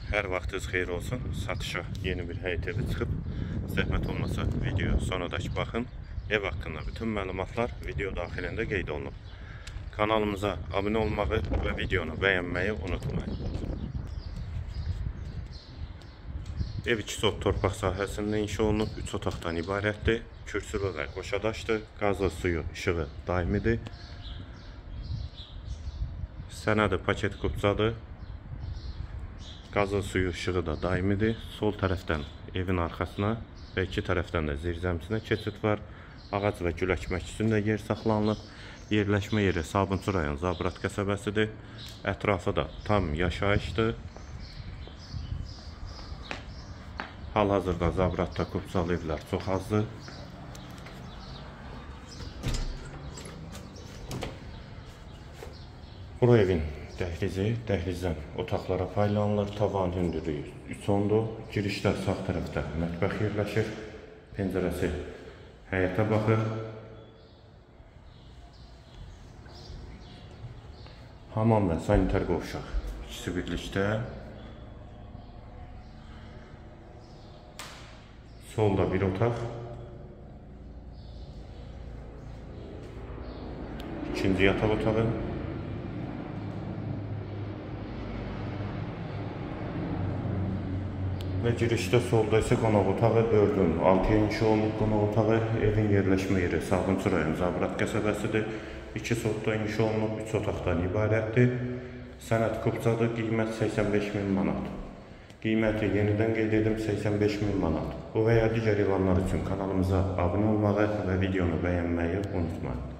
Hər vaxtınız xeyir olsun. Satışa yeni bir həyət evi çıxıb. Zəhmət olmasa video sonradakı baxın. Ev haqqında bütün məlumatlar video daxilində qeyd olunub. Kanalımıza abunə olmağı və videonu bəyənməyi unutmayın. Ev 2 sot torpaq sahəsində inşa olunub. 3 otaqdan ibarətdir. Kürsülü və qoşadaşdır. Qazı, suyu, işığı daimidir. Sənədi paket kupçadır. Qazı, suyu, işığı da daimidir. Sol tərəfdən evin arxasına və iki tərəfdən də zirzəmsinə keçid var. Ağac və gül əkmək üçün də yer saxlanılıb. Yerləşmə yeri Sabunçu rayon Zabrat qəsəbəsidir. Ətrafı da tam yaşayışdır. Hal-hazırda Zabratda kupçalı evlər çox azdır. Bu evin dəhlizi, dəhlizdən otaqlara paylanılır. Tavan hündürlüyü 3.10-dur. Girişdə sağ tərəfdə mətbəx yerləşir. Pəncərəsi həyətə baxır. Hamam və sanitar qovşaq ikisi birlikdə. Solda bir otaq. İkinci yataq otağı. Və girişdə solda isə qonaq otağı 4-ün 6-ya inşa olunub qonaq otağı. Evin yerləşmə yeri Sabunçu rayon Zabrat qəsəbəsidir. 2 sotda inşa olunub, 3 otaqdan ibarətdir. Sənəd kupçadır, qiymət 85.000 manat. Qiyməti yenidən qeyd edim 85.000 manat. Bu və ya digər elanlar üçün kanalımıza abunə olmağı və videonu bəyənməyi unutmayın.